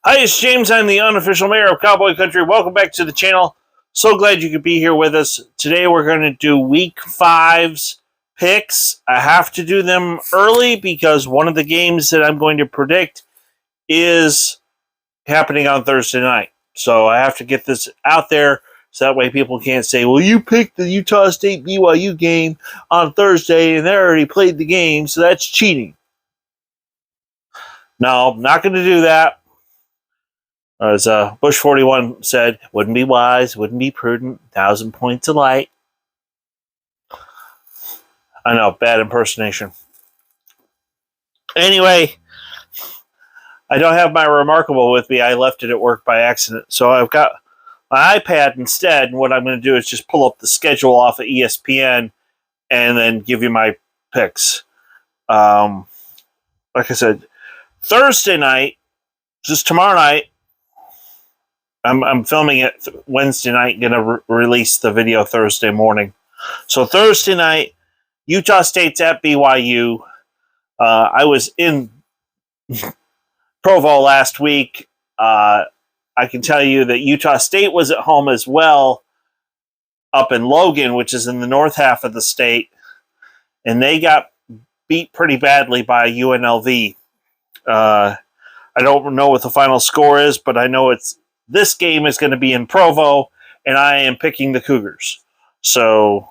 Hi, it's James. I'm the unofficial mayor of Cowboy Country. Welcome back to the channel. So glad you could be here with us. Today we're going to do week 5's picks. I have to do them early because one of the games that I'm going to predict is happening on Thursday night. So I have to get this out there so that way people can't say, well, you picked the Utah State BYU game on Thursday and they already played the game, so that's cheating. No, I'm not going to do that. As Bush 41 said, wouldn't be wise, wouldn't be prudent, 1,000 points of light. I know, bad impersonation. Anyway, I don't have my Remarkable with me. I left it at work by accident. So I've got my iPad instead, and what I'm going to do is just pull up the schedule off of ESPN and then give you my picks. Like I said, Thursday night, just tomorrow night, I'm filming it Wednesday night, going to release the video Thursday morning. So Thursday night, Utah State's at BYU. I was in Provo last week. I can tell you that Utah State was at home as well up in Logan, which is in the north half of the state, and they got beat pretty badly by UNLV. I don't know what the final score is, but I know this game is going to be in Provo, and I am picking the Cougars. So,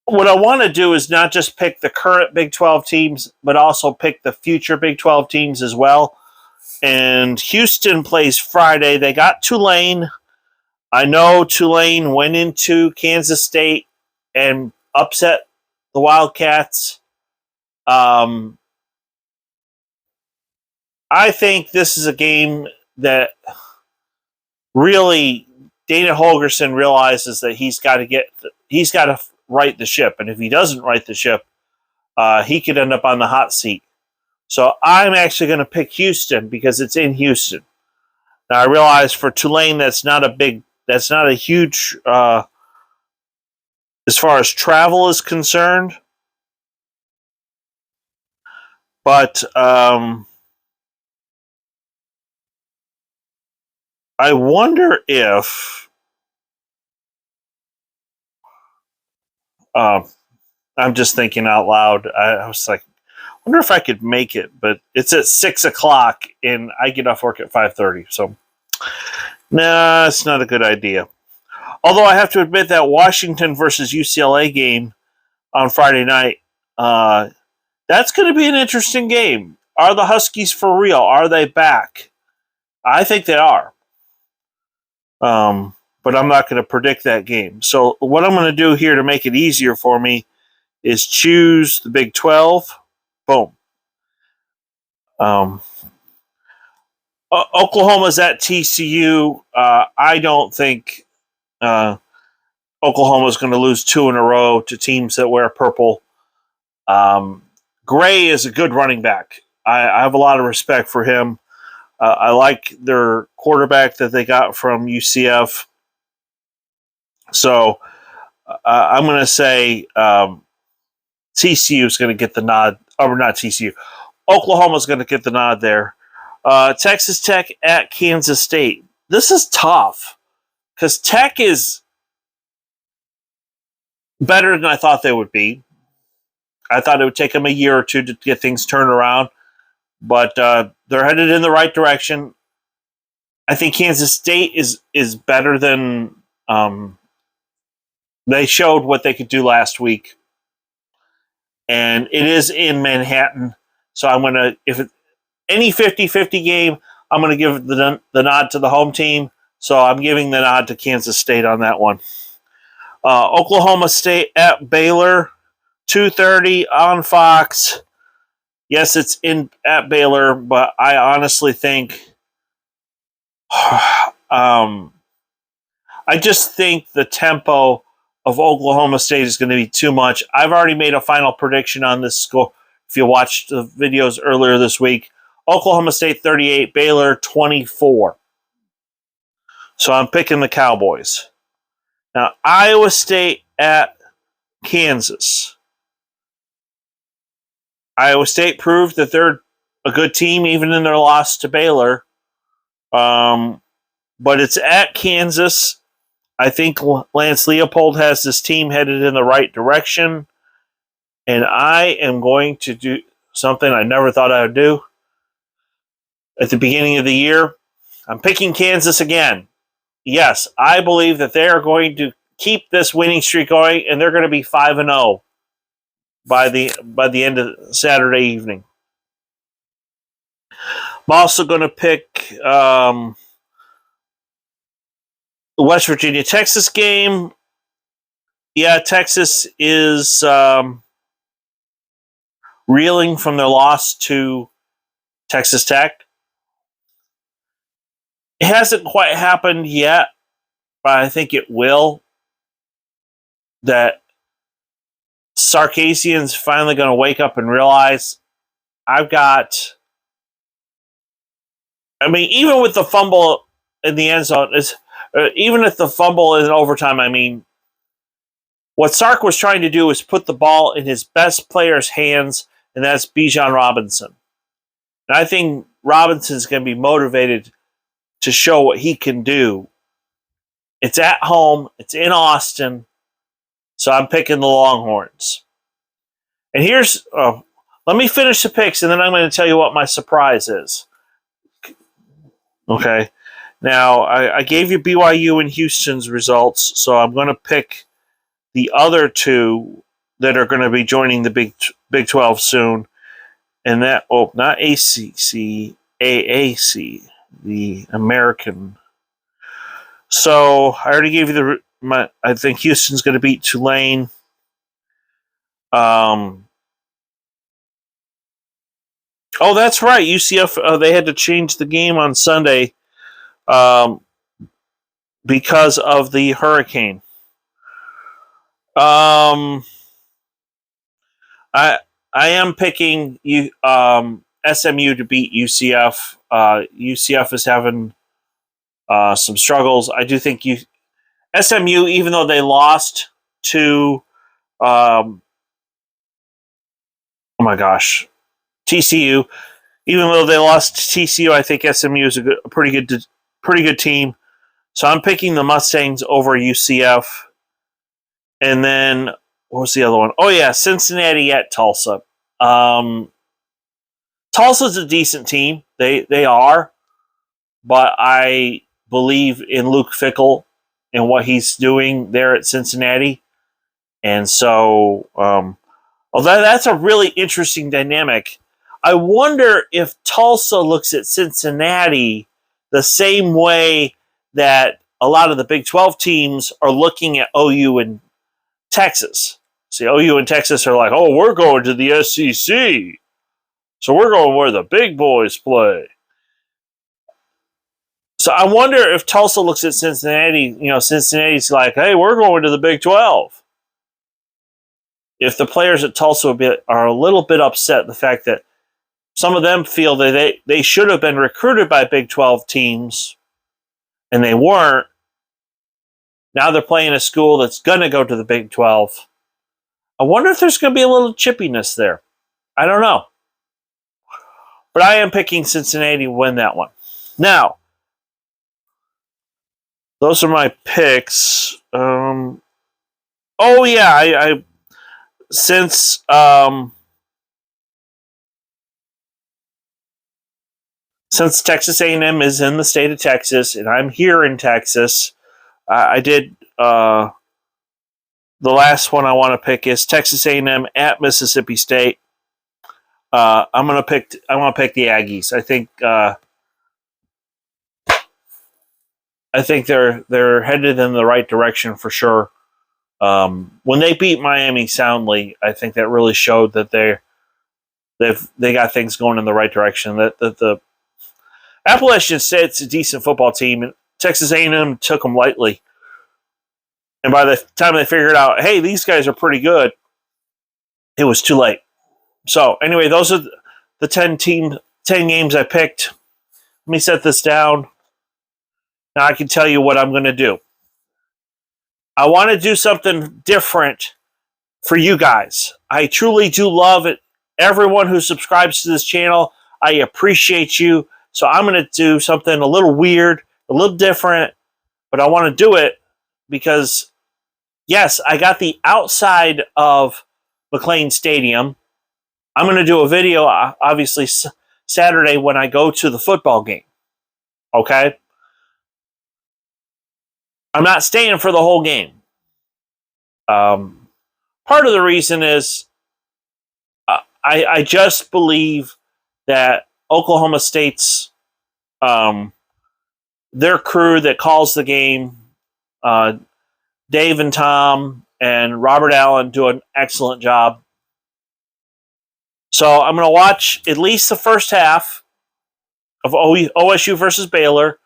what I want to do is not just pick the current Big 12 teams, but also pick the future Big 12 teams as well. And Houston plays Friday. They got Tulane. I know Tulane went into Kansas State and upset the Wildcats. I think this is a game that really Dana Holgorsen realizes that he's got to right the ship, and if he doesn't right the ship, he could end up on the hot seat. So I'm actually going to pick Houston because it's in Houston. Now I realize for Tulane that's not a huge as far as travel is concerned, but I wonder if I'm just thinking out loud. I was like, I wonder if I could make it, but it's at 6:00 and I get off work at 5:30. So, nah, it's not a good idea. Although I have to admit that Washington versus UCLA game on Friday night, that's going to be an interesting game. Are the Huskies for real? Are they back? I think they are. But I'm not going to predict that game. So what I'm going to do here to make it easier for me is choose the Big 12. Boom. Oklahoma's at TCU. I don't think Oklahoma's going to lose 2 in a row to teams that wear purple. Gray is a good running back. I have a lot of respect for him. I like their quarterback that they got from UCF. So I'm going to say TCU is going to get the nod. Or not TCU. Oklahoma's going to get the nod there. Texas Tech at Kansas State. This is tough because Tech is better than I thought they would be. I thought it would take them a year or two to get things turned around, but they're headed in the right direction. I think Kansas State is better than they showed what they could do last week, and it is in Manhattan. So I'm going to, if any 50-50 game, I'm going to give the nod to the home team. So I'm giving the nod to Kansas State on that one. Oklahoma State at Baylor, 2:30 on Fox. Yes, it's at Baylor, but I honestly think I just think the tempo of Oklahoma State is going to be too much. I've already made a final prediction on this score. If you watched the videos earlier this week, Oklahoma State 38, Baylor 24. So I'm picking the Cowboys. Now, Iowa State at Kansas. Iowa State proved that they're a good team, even in their loss to Baylor. But it's at Kansas. I think Lance Leopold has this team headed in the right direction. And I am going to do something I never thought I would do at the beginning of the year. I'm picking Kansas again. Yes, I believe that they are going to keep this winning streak going, and they're going to be 5-0 by the end of Saturday evening. I'm also going to pick the West Virginia Texas game. Yeah, Texas is reeling from their loss to Texas Tech. It hasn't quite happened yet, but I think it will. That Sarkisian's finally going to wake up and realize I've got. I mean, even with the fumble in the end zone, even if the fumble is in overtime, I mean, what Sark was trying to do is put the ball in his best player's hands, and that's Bijan Robinson. And I think Robinson's going to be motivated to show what he can do. It's at home. It's in Austin. So I'm picking the Longhorns. And here's, let me finish the picks, and then I'm going to tell you what my surprise is. Okay. Now, I gave you BYU and Houston's results, so I'm going to pick the other two that are going to be joining the Big 12 soon. And that, not ACC, AAC, the American. So I already gave you I think Houston's going to beat Tulane. Oh, that's right. UCF, they had to change the game on Sunday because of the hurricane. I am picking SMU to beat UCF. UCF is having some struggles. I do think SMU, even though they lost to TCU, even though they lost to TCU, I think SMU is a pretty good team. So I'm picking the Mustangs over UCF. And then what was the other one? Oh yeah, Cincinnati at Tulsa. Tulsa's a decent team. They are, but I believe in Luke Fickell and what he's doing there at Cincinnati. And so, although that's a really interesting dynamic, I wonder if Tulsa looks at Cincinnati the same way that a lot of the Big 12 teams are looking at OU and Texas. See, OU and Texas are like, oh, we're going to the SEC. So we're going where the big boys play. So I wonder if Tulsa looks at Cincinnati, Cincinnati's like, hey, we're going to the Big 12. If the players at Tulsa are a little bit upset the fact that some of them feel that they should have been recruited by Big 12 teams and they weren't. Now they're playing a school that's going to go to the Big 12. I wonder if there's going to be a little chippiness there. I don't know. But I am picking Cincinnati to win that one. Now, those are my picks. I since Texas A&M is in the state of Texas and I'm here in Texas, I did the last one I want to pick is Texas A&M at Mississippi State. I want to pick the Aggies. I think they're headed in the right direction for sure. When they beat Miami soundly, I think that really showed that they got things going in the right direction. That the Appalachian State's a decent football team, and Texas A&M took them lightly. And by the time they figured out, hey, these guys are pretty good, it was too late. So anyway, those are the 10 games I picked. Let me set this down. Now I can tell you what I'm going to do. I want to do something different for you guys. I truly do love it everyone who subscribes to this channel. I appreciate you. So I'm going to do something a little weird, a little different, but I want to do it because, yes, I got the outside of McLean Stadium. I'm going to do a video, obviously, Saturday when I go to the football game. Okay? I'm not staying for the whole game. Part of the reason is I just believe that Oklahoma State's their crew that calls the game, Dave and Tom and Robert Allen, do an excellent job. So I'm going to watch at least the first half of OSU versus Baylor,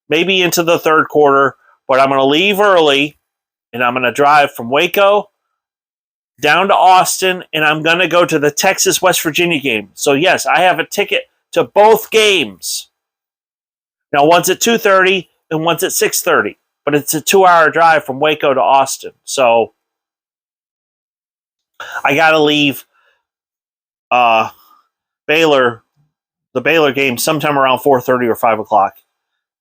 maybe into the third quarter, but I'm going to leave early, and I'm going to drive from Waco down to Austin, and I'm going to go to the Texas-West Virginia game. So, yes, I have a ticket to both games. Now, one's at 2:30 and one's at 6:30, but it's a 2-hour drive from Waco to Austin. So, I got to leave the Baylor game sometime around 4:30 or 5 o'clock.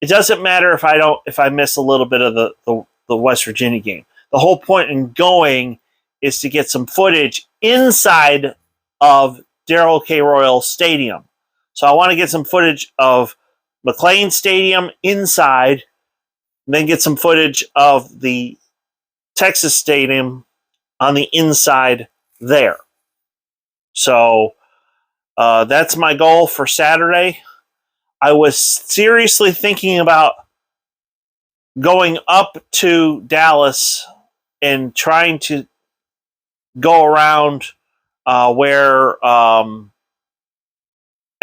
It doesn't matter if I miss a little bit of the West Virginia game. The whole point in going is to get some footage inside of Darrell K. Royal Stadium. So I want to get some footage of McLean Stadium inside, and then get some footage of the Texas Stadium on the inside there. So that's my goal for Saturday. I was seriously thinking about going up to Dallas and trying to go around where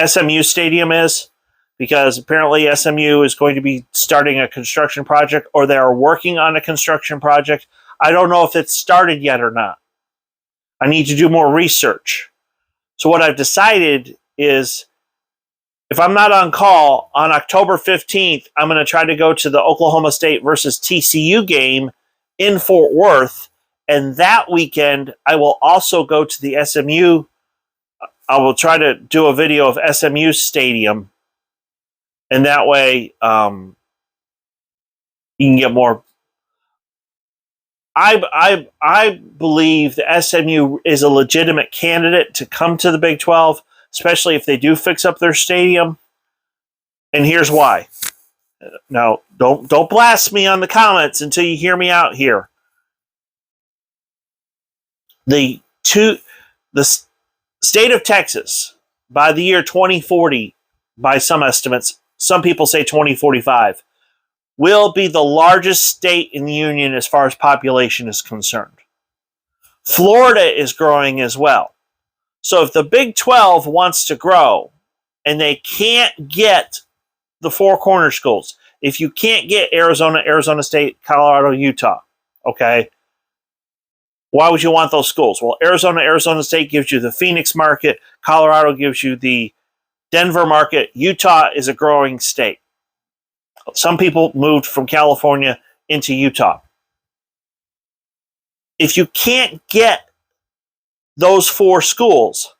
SMU Stadium is, because apparently SMU is going to be starting a construction project, or they are working on a construction project. I don't know if it's started yet or not. I need to do more research. So what I've decided is, if I'm not on call on October 15th, I'm going to try to go to the Oklahoma State versus TCU game in Fort Worth. And that weekend, I will also go to the SMU. I will try to do a video of SMU Stadium. And that way, you can get more. I believe the SMU is a legitimate candidate to come to the Big 12, especially if they do fix up their stadium. And here's why. Now, don't blast me on the comments until you hear me out here. The state of Texas, by the year 2040, by some estimates, some people say 2045, will be the largest state in the union as far as population is concerned. Florida is growing as well. So if the Big 12 wants to grow and they can't get the four corner schools, if you can't get Arizona, Arizona State, Colorado, Utah, okay, why would you want those schools? Well, Arizona, Arizona State gives you the Phoenix market. Colorado gives you the Denver market. Utah is a growing state. Some people moved from California into Utah. If you can't get those four schools,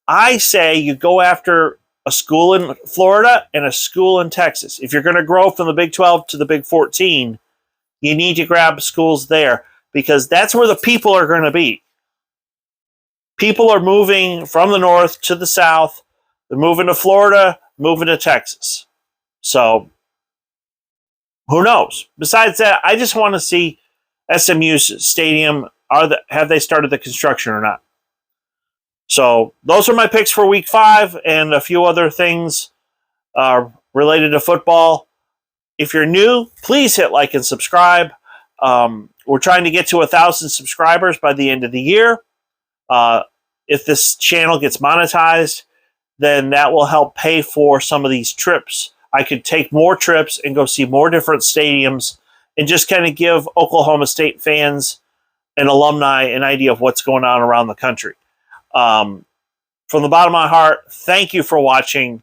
I say you go after a school in Florida and a school in Texas. If you're going to grow from the Big 12 to the Big 14, you need to grab schools there, because that's where the people are going to be. People are moving from the north to the south. They're moving to Florida, moving to Texas. So, who knows? Besides that, I just want to see SMU's stadium. Have they started the construction or not? So, those are my picks for Week 5 and a few other things related to football. If you're new, please hit like and subscribe. We're trying to get to 1,000 subscribers by the end of the year. If this channel gets monetized, then that will help pay for some of these trips. I could take more trips and go see more different stadiums and just kind of give Oklahoma State fans and alumni an idea of what's going on around the country. From the bottom of my heart, thank you for watching,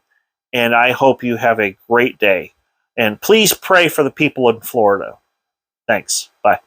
and I hope you have a great day. And please pray for the people in Florida. Thanks. Bye.